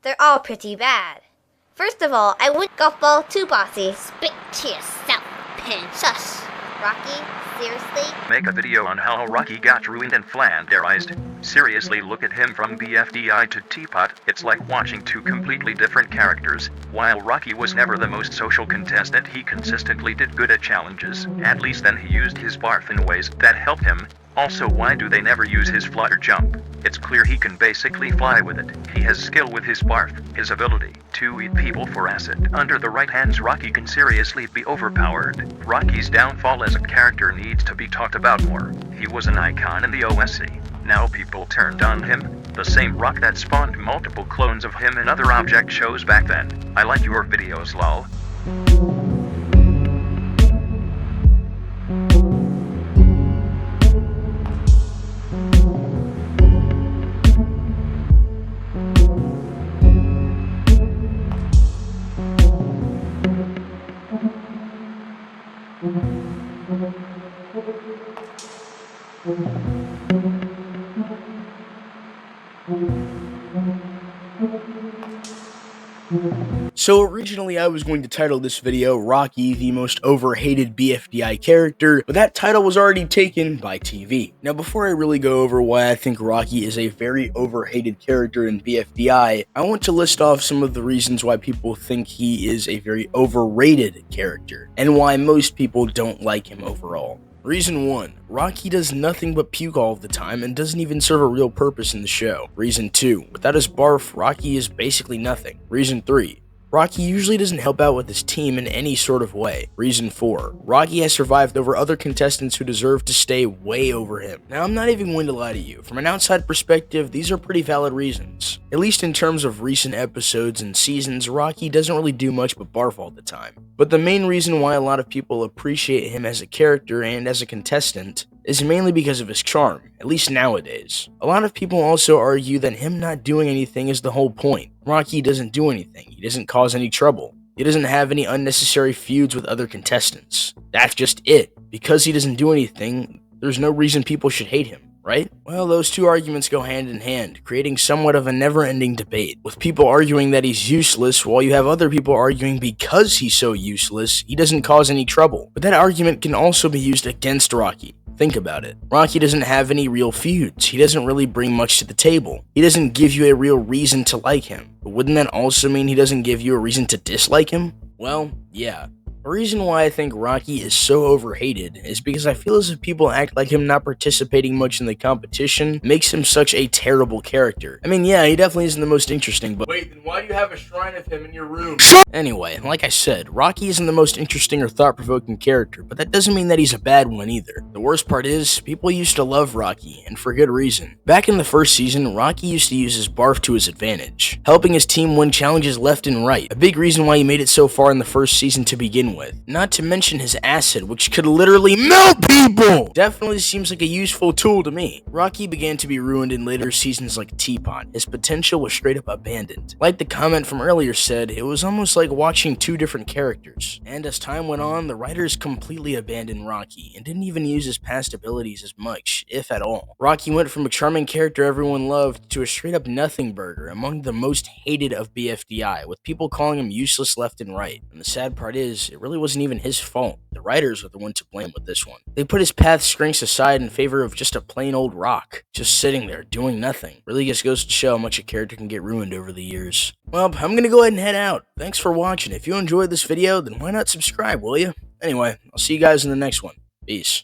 they're all pretty bad. First of all, I wouldn't golf ball too bossy. Speak to yourself, princess. Rocky, seriously? Make a video on how Rocky got ruined and flanderized. Seriously, look at him from BFDI to TPOT. It's like watching two completely different characters. While Rocky was never the most social contestant, he consistently did good at challenges. At least then he used his barf in ways that helped him. Also, why do they never use his flutter jump? It's clear he can basically fly with it. He has skill with his barf, his ability to eat people for acid. Under the right hands, Rocky can seriously be overpowered. Rocky's downfall as a character needs to be talked about more. He was an icon in the OSC. Now people turned on him. The same rock that spawned multiple clones of him in other object shows back then. I like your videos, lol. So originally I was going to title this video Rocky, the most overhated BFDI character, but that title was already taken by TV. Now before I really go over why I think Rocky is a very overhated character in BFDI, I want to list off some of the reasons why people think he is a very overrated character, and why most people don't like him overall. Reason 1. Rocky does nothing but puke all the time and doesn't even serve a real purpose in the show. Reason 2. Without his barf, Rocky is basically nothing. Reason 3. Rocky usually doesn't help out with his team in any sort of way. Reason 4. Rocky has survived over other contestants who deserve to stay way over him. Now, I'm not even going to lie to you. From an outside perspective, these are pretty valid reasons. At least in terms of recent episodes and seasons, Rocky doesn't really do much but barf all the time. But the main reason why a lot of people appreciate him as a character and as a contestant is mainly because of his charm, at least nowadays. A lot of people also argue that him not doing anything is the whole point. Rocky doesn't do anything, he doesn't cause any trouble, he doesn't have any unnecessary feuds with other contestants. That's just it. Because he doesn't do anything, there's no reason people should hate him, right? Well, those two arguments go hand in hand, creating somewhat of a never-ending debate, with people arguing that he's useless, while you have other people arguing because he's so useless, he doesn't cause any trouble. But that argument can also be used against Rocky. Think about it. Rocky doesn't have any real feuds. He doesn't really bring much to the table. He doesn't give you a real reason to like him. But wouldn't that also mean he doesn't give you a reason to dislike him? Well, yeah. The reason why I think Rocky is so overhated is because I feel as if people act like him not participating much in the competition makes him such a terrible character. I mean, yeah, he definitely isn't the most interesting, but wait, then why do you have a shrine of him in your room? Anyway, like I said, Rocky isn't the most interesting or thought-provoking character, but that doesn't mean that he's a bad one either. The worst part is, people used to love Rocky, and for good reason. Back in the first season, Rocky used to use his barf to his advantage, helping his team win challenges left and right, a big reason why he made it so far in the first season to begin with. Not to mention his acid, which could literally melt people! Definitely seems like a useful tool to me. Rocky began to be ruined in later seasons like Teapot. His potential was straight up abandoned. Like the comment from earlier said, it was almost like watching two different characters. And as time went on, the writers completely abandoned Rocky, and didn't even use his past abilities as much, if at all. Rocky went from a charming character everyone loved to a straight up nothing burger, among the most hated of BFDI, with people calling him useless left and right. And the sad part is, it really wasn't even his fault. The writers were the one to blame with this one. They put his past strengths aside in favor of just a plain old rock, just sitting there doing nothing. Really just goes to show how much a character can get ruined over the years. Well, I'm gonna go ahead and head out. Thanks for watching. If you enjoyed this video, then why not subscribe, will you? Anyway, I'll see you guys in the next one. Peace.